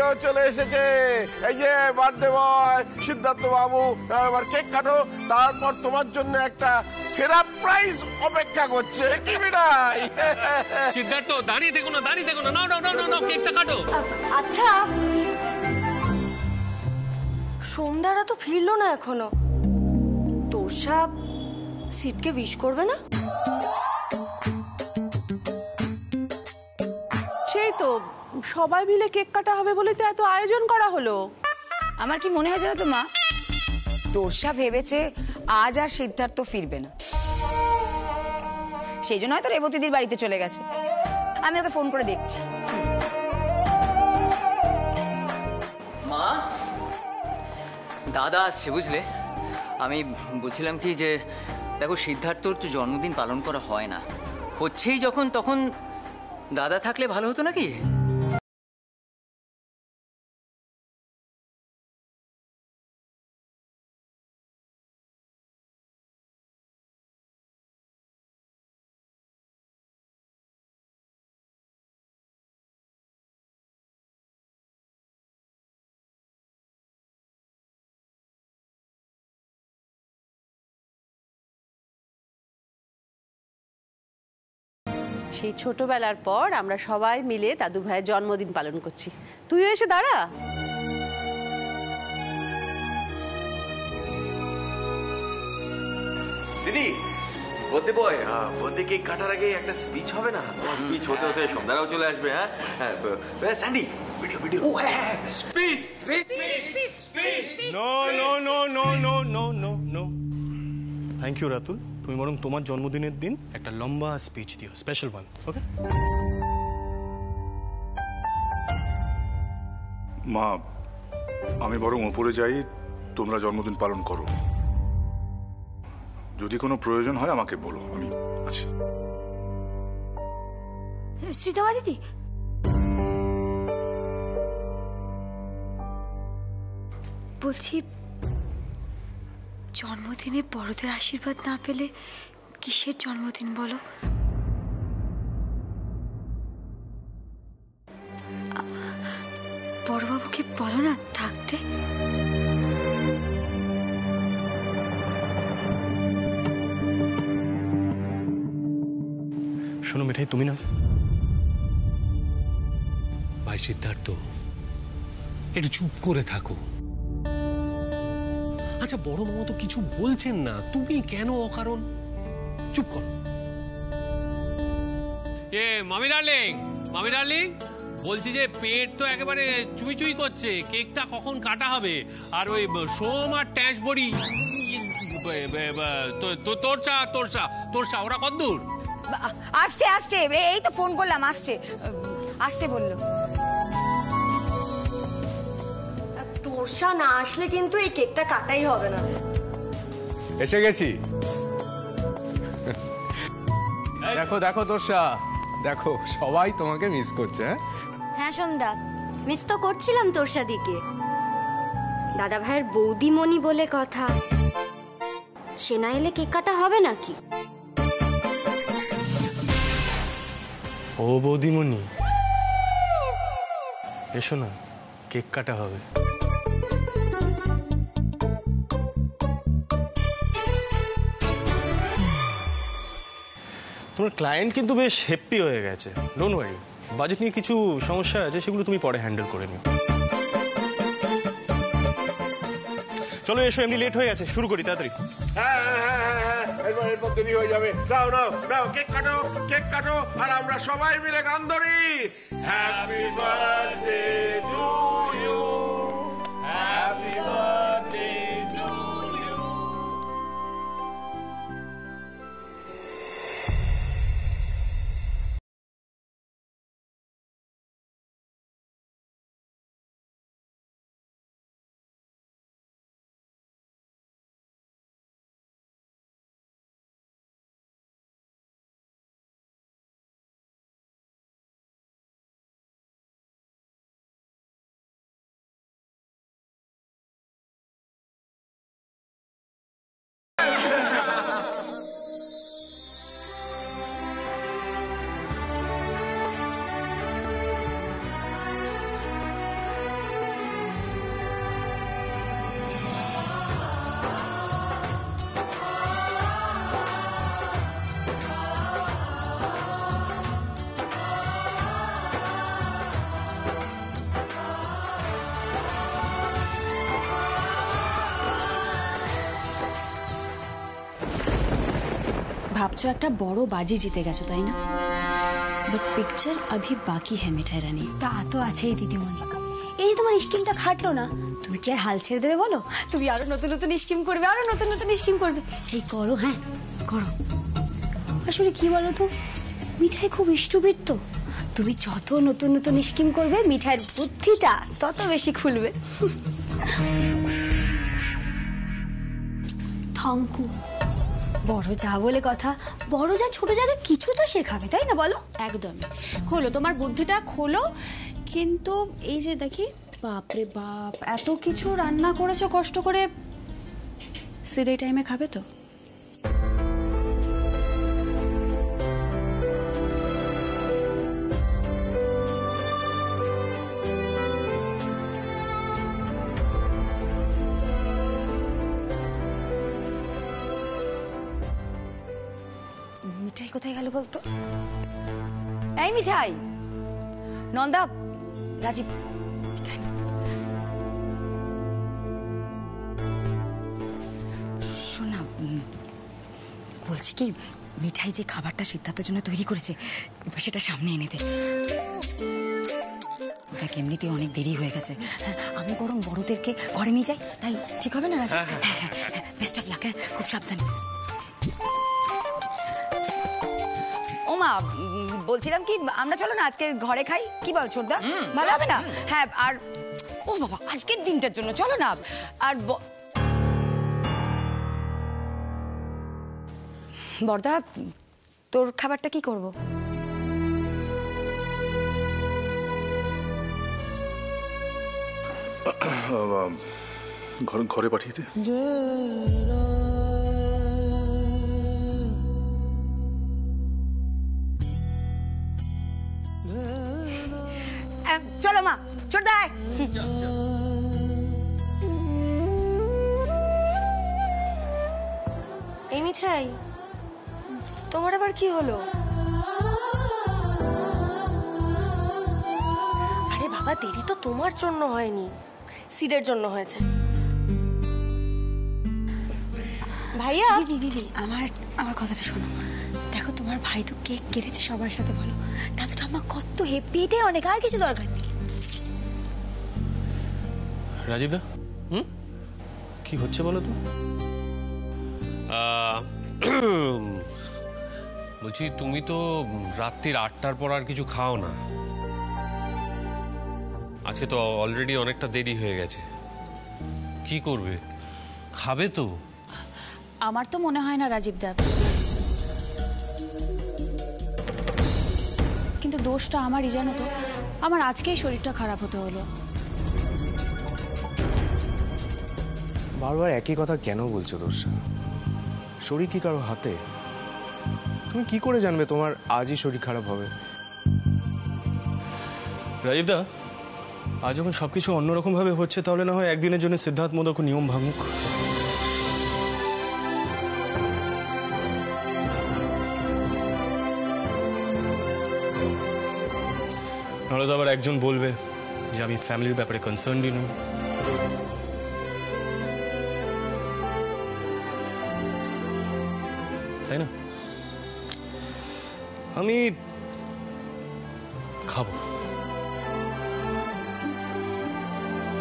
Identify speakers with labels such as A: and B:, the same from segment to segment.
A: বার্থডেও চলে এসেছে। এই যে বার্থডে বয় সিদ্ধার্থ বাবু, এবার কেক কাটো, তারপর তোমার জন্য একটা সেরা প্রাইজ অপেক্ষা করছে। কি বিড়াই?
B: সিদ্ধার্থ দাঁড়িয়ে দেখো না, দাঁড়িয়ে দেখো না, নাও নাও নাও নাও কেকটা কাটো।
C: আচ্ছা, সোমদারা তো ফিরলো না এখনো, তোষা সিটকে উইশ করবে না?
D: সেই তো সবাই মিলে কেক কাটা হবে বলে তো এত আয়োজন করা হলো।
E: আমার কি মনে হয় জানো তো মা, তোষা ভেবেছে আজ আর সিদ্ধার্থ ফিরবে না, সেই জন্য হয়তো রেবতীদির বাড়িতে চলে গেছে। আমি ওকে ফোন করে দেখছি।
F: মা, দাদা আসছে বুঝলে। আমি বলছিলাম কি যে দেখো, সিদ্ধার্থর তো জন্মদিন পালন করা হয় না, হচ্ছেই যখন তখন দাদা থাকলে ভালো হতো নাকি?
D: সেই ছোটবেলার পর আমরা সবাই মিলে দাদু ভাইয়ের জন্মদিন পালন করছি। তুইও এসে দাঁড়া।
G: দিদি, বলতে বয় বলতে কেক কাটার আগে একটা স্পিচ হবে না? তোমার স্পিচ হতে হতে সন্ধ্যারাও চলে আসবে। হ্যাঁ স্যান্ডি, ভিডিও ভিডিও। ও হ্যাঁ,
B: speech speech speech.
H: No no no no no no no no, thank you Ratul. তুমি বরং তোমার জন্মদিনের দিন একটা লম্বা স্পিচ দিও, স্পেশাল ওয়ান, ওকে?
I: মা, আমি বরং ওপরে যাই, তোমরা জন্মদিন পালন করো। যদি কোনো প্রয়োজন হয় আমাকে বলো, আমি আছি।
C: সীতামা দিদি, বলছি জন্মদিনে বড়দের আশীর্বাদ না পেলে কিসের জন্মদিন বলো? বড়বাবুকে বলো না থাকতে।
H: শোনো মিঠাই, তুমি না
B: ভাই সিদ্ধার্থ, একটু চুপ করে থাকো। আচ্ছা, বড় মামা তো কিছু বলছেন না, তুমি কেন অকারণ চুপ করো? মামি ডার্লিং, মামি ডার্লিং, বলছি যে পেট তো একেবারে চুই চুই করছে, কেকটা কখন কাটা হবে? আর ওই সোম আর ট্যাঁশ বড়ি, তোরসা তোরসা তোরসা, ওরা কতদূর?
E: আসছে আসছে, এই তো ফোন করলাম, আসছে আসছে বললো।
C: তোষা না আসলে কিন্তু এই কেকটা কাটাই হবে না।
J: এসে গেছি। দেখো দেখো তোষা, দেখো সবাই তোমাকে মিস করছে।
K: হ্যাঁ সোমদা, মিস তো করছিলাম তোরসাদিকে। দাদা ভাইয়ের বৌদিমণি বলে কথা, সে না এলে কেক কাটা হবে নাকি?
H: ও বৌদিমণি, এসো না, কেক কাটা হবে। তোমার ক্লায়েন্ট কিন্তু বেশ হ্যাপি হয়ে গেছে, ডোন্ট ওয়ারি। বাজেট নিয়ে কিছু সমস্যা আছে, সেগুলো তুমি পরে হ্যান্ডেল করে নিও। চলো এসো, এমনি লেট হয়ে গেছে, শুরু করি তাড়াতাড়ি।
A: হ্যাঁ হ্যাঁ হ্যাঁ হ্যাঁ, এরপর দেরি হয়ে যাবে। নাও নাও নাও, কেক কাটো, কেক কাটো, আর আমরা সবাই মিলে গান ধরি। Happy birthday to you, happy birthday.
L: ভাবছো একটা বড় বাজি জিতে গেছো, তাই না? বাট পিকচার अभी বাকি है মিঠাই রানী।
E: তা তো আছেই দিদিমণি। এই যে তোমার স্কিমটা খাটলো না, তুমি কি আর হাল ছেড়ে দেবে বলো? তুমি আরো নতুন নতুন স্কিম করবে, আরো নতুন নতুন স্কিম করবে। এই করো, হ্যাঁ করো। আসলে কি বলো তো, মিঠাই খুব স্টুপিড তো। তুমি যত নতুন নতুন স্কিম করবে, মিঠাইয়ের বুদ্ধিটা তত বেশি খুলবে। থ্যাংকু। বড় যা বলে কথা, বড় যা ছোট জায়গায় কিছু তো শেখাবে, তাই না বলো?
L: একদমই। খোলো তোমার বুদ্ধিটা খোলো। কিন্তু এই যে দেখি, বাপরে বাপ, এত কিছু রান্না করেছো কষ্ট করে, সিড এই টাইমে খাবে তো?
E: মিঠাই কোথায় গেল বলতো? এই মিঠাই, নন্দা, রাজীব, শোনা, বলছি কি, মিঠাই যে খাবারটা সিদ্ধার্থের জন্য তৈরি করেছে, সেটা সামনে এনে দে। দেখ এমনিতেই অনেক দেরি হয়ে গেছে, আমি বরং বড়দেরকে ঘরে নিয়ে যাই, তাই ঠিক হবে না রাজীব? বেস্ট অফ লাক, খুব সাবধানে। ওমা, বলছিলাম কি, আমরা চলো না আজকে ঘরে খাই, কি বল ছোটদা? ভালো হবে না? হ্যাঁ, আর ও বাবা, আজকের দিনটার জন্য চলো না। আর বড়দা, তোর খাবারটা কি করব?
I: ঘরে পাঠিয়ে দে।
E: চলো মা, ছোটদা।
C: এই মিঠাই, তোমার আবার কি হলো? আরে বাবা, দেরি তো তোমার জন্য হয়নি, সিডের জন্য হয়েছে। ভাইয়া,
E: দিদি, আমার কথাটা শোনো। দেখো, তোমার ভাই তো কেক কেটেছে সবার সাথে, বলো তাহলে তো আমার কত হ্যাপি, এটাই অনেক, আর কিছু দরকার নেই।
H: রাজীব দা, কি হচ্ছে বলো তো?
B: বলছি, তুমি তো রাত্রির 8টার পর আর কিছু খাও না। আজকে তো অলরেডি অনেকটা দেরি হয়ে গেছে। কি করবে? খাবে তো?
L: আমার তো মনে হয় না রাজীব দা, কিন্তু দোষটা আমারই, জানো তো। আমার আজকেই শরীরটা খারাপ হতে হলো।
J: বারবার একই কথা কেন বলছো দোষা? শরীর কি কারো হাতে? তুমি কি করে জানবে তোমার আজই শরীর খারাপ হবে?
H: রাজীব দা, আজ যখন সবকিছু অন্যরকম ভাবে হচ্ছে, তাহলে না হয় একদিনের জন্য সিদ্ধার্থ মোদক নিয়ম ভাঙুক। নাহলে তো আবার একজন বলবে যে আমি ফ্যামিলির ব্যাপারে কনসার্নই নই। তাই না? আমি খাবো।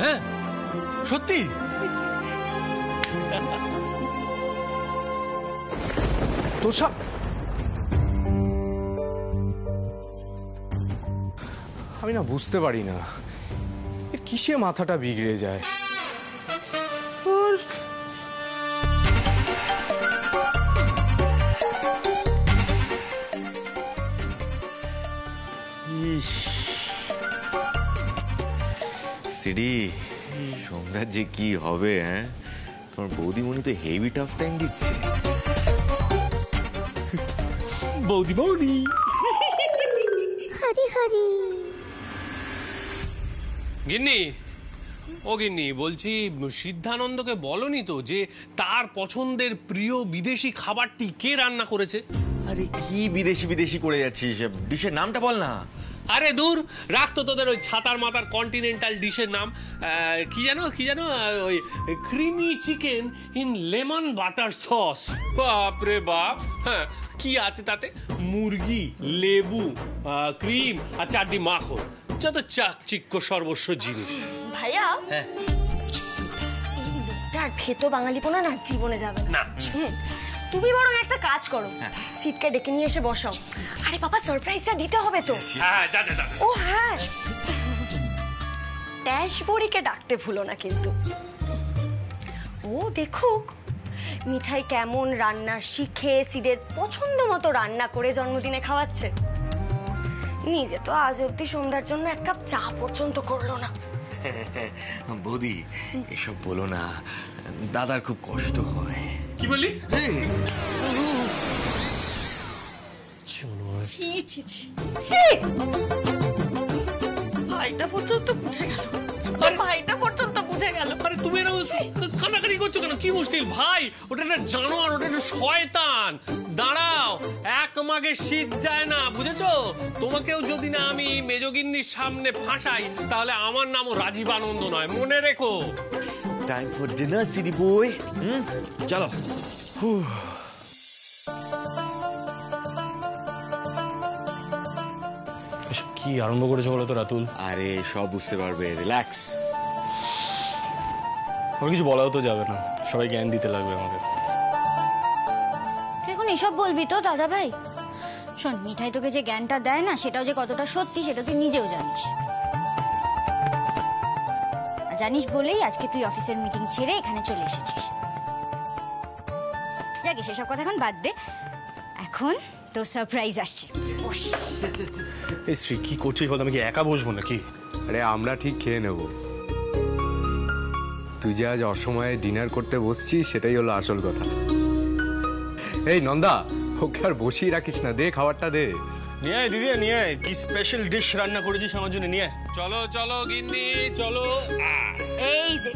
B: হ্যাঁ, সত্যি?
J: তোষা, আমি না বুঝতে পারি না এর কিসে মাথাটা বিগড়ে যায়।
G: সিডি, সন্ধ্যার যে কি হবে? হ্যাঁ, তোমার বৌদিমণি তো হেভি টাফ টাইম দিচ্ছে।
B: বৌদি
K: হরি হরি।
B: গিন্নি, ও গিন্নি, বলছি সিদ্ধানন্দকে বলনি তো যে তার পছন্দের প্রিয় বিদেশি খাবারটি কে রান্না করেছে?
G: আরে কি বিদেশি বিদেশি করে যাচ্ছিস? ডিশের নামটা বল না।
B: আরে দূর রাখ তো তোদের ওই ছাতার মাথার কন্টিনেন্টাল ডিশের নাম। কি জানো ওই creamy chicken in lemon butter sauce. বাপরে বাপ, হ্যাঁ কি আছে তাতে? মুরগি, লেবু, ক্রিম আর চারটি মাখন, যত চাকচিক্য সর্বস্ব জিনিস।
C: ভাইয়া এই লোকটার ভেতো বাঙালিপোনা না জীবনে যাবে না। তুমি বরং একটা কাজ করো, সিটকে ডেকে নিয়ে এসে বসাও। আরে বাবা, সারপ্রাইজটা দিতে হবে তো।
B: হ্যাঁ যা।
C: ও হ্যাঁ, ড্যাশবড়িকে ডাকতে ভুলো না কিন্তু। ও দেখুক মিঠাই কেমন রান্না শিখে সিডের পছন্দ মতো রান্না করে জন্মদিনে খাওয়াচ্ছে। নিজে তো আজ অব্দি সন্ধ্যার জন্য এক কাপ চা পর্যন্ত করলো না।
M: বৌদি এসব বলো না, দাদার খুব কষ্ট হয়।
B: কি বললি?
C: ছি ছি ছি, ভাইটা পর্যন্ত বুঝে গেল, ভাইটা পর্যন্ত বুঝে গেল।
B: আরে তুমি এরকম কান্নাকাটি করছো কেন? কি মুশকিল ভাই? ওটা একটা জানোয়ার, ওটা একটা শয়তান। দাঁড়াও, এক মাগে শীত যায় না, বুঝেছো? তোমাকেও যদি না আমি মেজগিন্নির সামনে ফাঁসাই তাহলে আমার নামও রাজীব আনন্দ নয়, মনে রেখো।
M: টাইম ফর ডিনার সিডি বয়। চলো।
H: কি আরম্ভ করেছো বলো তো রাতুল?
M: আরে সব বুঝতে পারবে, রিল্যাক্স।
H: আমার কিছু বলাও তো যাবে না, সবাই জ্ঞান দিতে লাগবে আমাকে।
K: তুই এখন এসব বলবি তো দাদা ভাই? শোন, মিঠাই তোকে যে জ্ঞানটা দেয় না সেটাও যে কতটা সত্যি সেটা তুই নিজেও জানিস। আর জানিস বলেই আজকে তুই অফিসের মিটিং ছেড়ে এখানে চলে এসেছিস। যাকে সেসব কথা এখন বাদ দে, এখন তোর সারপ্রাইজ আসছে।
H: এই শ্রী, কি করছিস বল? আমি কি একা বসবো নাকি?
J: আরে আমরা ঠিক খেয়ে নেব। তুই যে আজ অসময়ে ডিনার করতে বসছিস সেটাই হলো আসল কথা। এই নন্দা, ওকে আর বসিয়ে রাখিস না, দে খাবারটা দে।
H: নিয়ে আয় দিদি, নিয়ে আয়। কি স্পেশাল ডিশ রান্না করেছিস আমার জন্য, নিয়ে আয়।
B: চলো গিন্নি চলো।
C: এই যে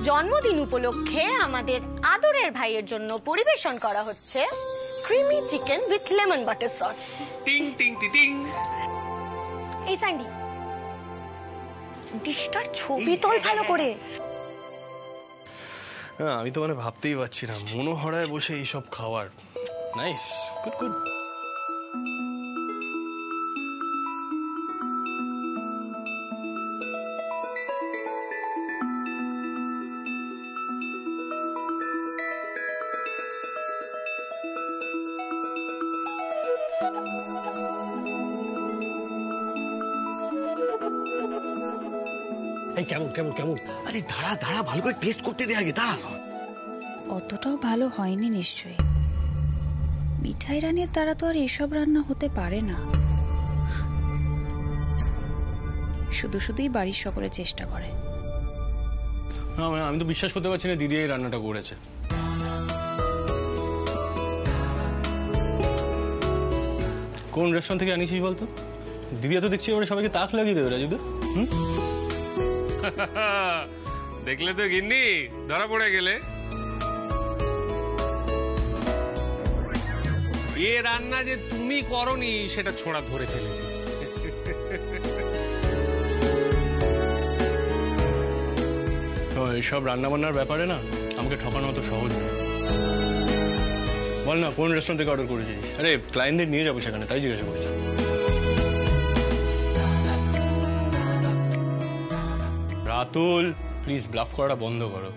C: জন্মদিন উপলক্ষে আমাদের আদরের ভাইয়ের জন্য পরিবেশন করা হচ্ছে creamy chicken with lemon butter sauce.
B: টিং টিং টিং।
C: এই স্যান্ডি, ডিশটার ছবি তোল ভালো করে।
H: হ্যাঁ, আমি তো মানে ভাবতেই পারছি না, মনোহরায় বসে এইসব খাওয়ার। Nice, good good.
M: এই কেমন কেমন কেমন? আরে দাঁড়া দাঁড়া, ভালো করে টেস্ট করতে দে আগে, দাঁড়া।
L: অতটাও ভালো হয়নি নিশ্চয়ই। মিঠাই রানীর দ্বারা তো আর এসব রান্না হতে পারে না। শুধুই বাড়ির সকলে চেষ্টা করে।
H: না মানে আমি তো বিশ্বাস করতে পারছি না দিদি এই রান্নাটা করেছে। কোন রেস্টুরেন্ট থেকে আনিছিস বলতো? দিদি তো দেখছি এবারে সবাইকে তাক লাগিয়ে দেবে রাজুদা।
B: দেখলে তো গিন্নি, ধরা পড়ে গেলে। এ রান্না যে তুমি করনি সেটা ছোঁড়া ধরে ফেলেছি।
H: এইসব রান্না বান্নার ব্যাপারে না আমাকে ঠকানো অত সহজ নয়। বল না কোন রেস্টুরেন্ট থেকে অর্ডার করেছিস? আরে ক্লায়েন্টদের নিয়ে যাবো সেখানে, তাই জিজ্ঞাসা করছি। রাতুল, প্লিজ ব্লাফ করাটা বন্ধ করো।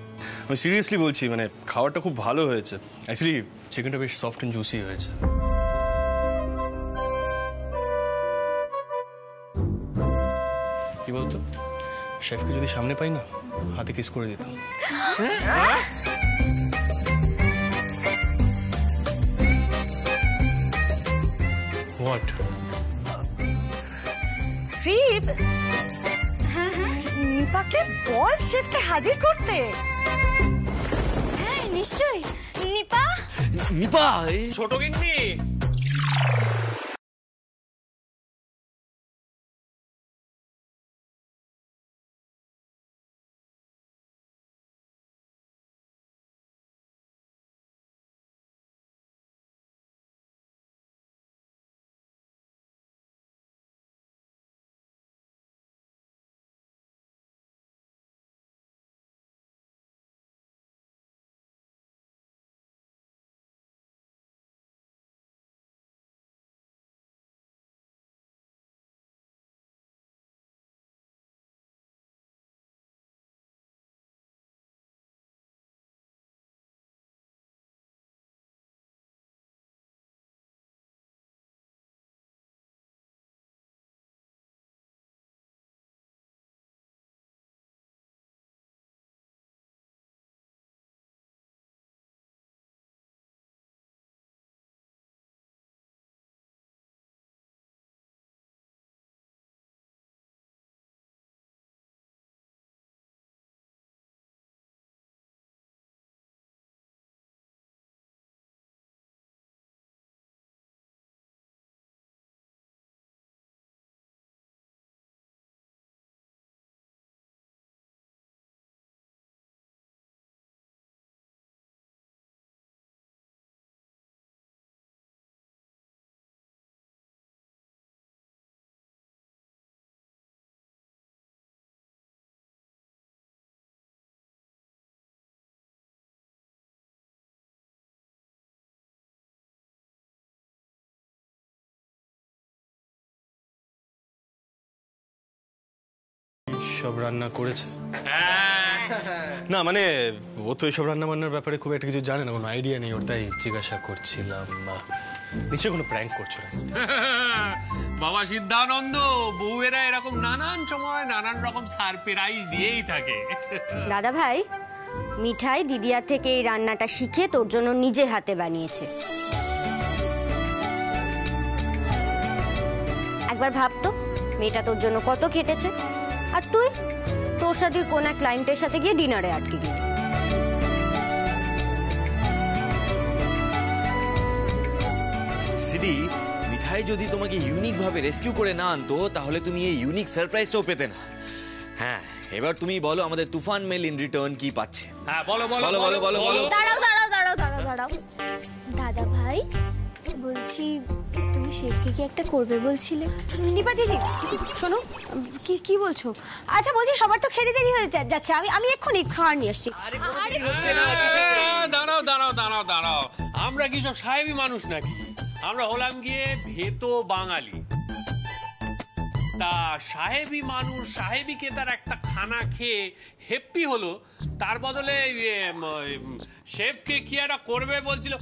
H: আমি সিরিয়াসলি বলছি, মানে খাবারটা খুব ভালো হয়েছে। অ্যাকচুয়ালি চিকেনটা বেশ সফট অ্যান্ড জুসি হয়েছে। কি বলতো, শেফকে যদি সামনে পাই না, হাতে কিস করে দিতাম। হোয়াট?
C: শ্রীপ, নিপাকে বল শেফকে হাজির করতে।
K: হ্যাঁ নিশ্চয়ই। নিপা,
M: নিপা,
B: ছোট গিন্নি
H: এইসব রান্না করেছে? না মানে ও তো এইসব রান্না বান্নার ব্যাপারে খুব একটা কিছু জানে না, কোনো আইডিয়া নেই ওর, তাই জিজ্ঞাসা করছিলাম। নিশ্চয়ই কোনো প্র্যাঙ্ক করছো না?
B: বাবা সিদ্ধানন্দ, বউয়েরা এরকম নানান সময় নানান রকম সারপ্রাইজ দিয়েই থাকে।
K: দাদা ভাই, মিঠাই দিদিয়া থেকে এই রান্নাটা শিখে তোর জন্য নিজে হাতে বানিয়েছে। একবার ভাবতো মেয়েটা তোর জন্য কত খেটেছে, আর তুই তোর সাথে কোন এক ক্লায়েন্টের সাথে গিয়ে ডিনারে আটকে গেলি।
M: সিডি, মিঠাই যদি তোমাকে ইউনিক ভাবে রেস্কিউ করে না আনতো তাহলে তুমি এই ইউনিক সারপ্রাইজটাও পেতে না। হ্যাঁ, এবার তুমি বলো আমাদের তুফান মেল ইন রিটার্ন কি পাচ্ছে।
B: হ্যাঁ বলো বলো
M: বলো বলো বলো বলো।
K: দাঁড়াও দাঁড়াও দাঁড়াও দাঁড়াও দাঁড়াও দাদা ভাই, বলছি তুমি শেফকে কি একটা করবে বলছিলে?
E: নিপা দিদি শোনো, কি কি বলছো? আচ্ছা বলছি সবার তো খেতে দেরি হয়ে যাচ্ছে, আমি এক্ষুনি খাবার নিয়ে আসছি।
B: দাঁড়াও দাঁড়াও দাঁড়াও দাঁড়াও, আমরা কি সব সাহেবী মানুষ নাকি? আমরা হলাম গিয়ে ভেতো বাঙালি। তা সাহেবী মানুষ সাহেবীকে তার একটা খানা খেয়ে হ্যাপি হলো, তার বদলে শেফকে কি একটা করবে বলছিল।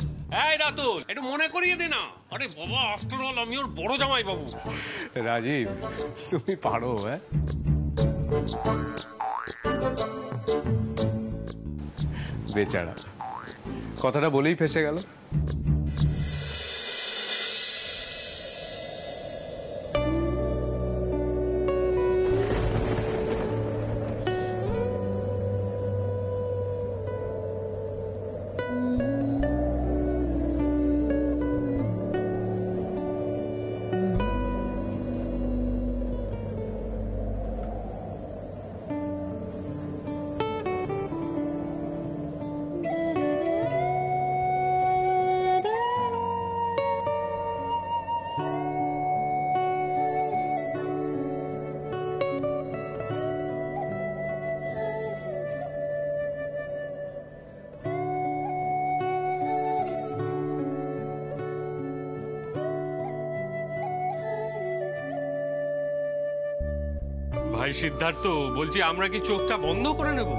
B: এই রাতুল, একটু মনে করিয়ে দে না। আরে বাবা, আফটার অল আমি ওর বড় জামাই বাবু।
J: রাজীব, তুমি পারো। হ্যাঁ, বেচারা কথাটা বলেই ফেসে গেল।
B: ভাই সিদ্ধার্থ, বলছি আমরা কি চোখটা বন্ধ করে নেব?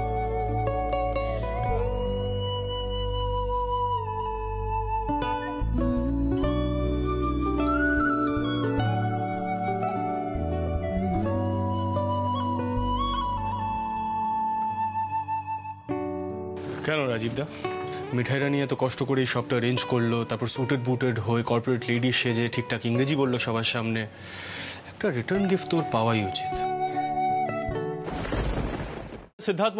H: কেন রাজীবদা, মিঠাইরা নিয়ে এত কষ্ট করে এই সবটা অ্যারেঞ্জ করলো, তারপর সুটেড বুটেড হয়ে কর্পোরেট লেডি সেজে ঠিকঠাক ইংরেজি বললো সবার সামনে, একটা রিটার্ন গিফট তোর পাওয়াই উচিত। সিদ্ধার্থ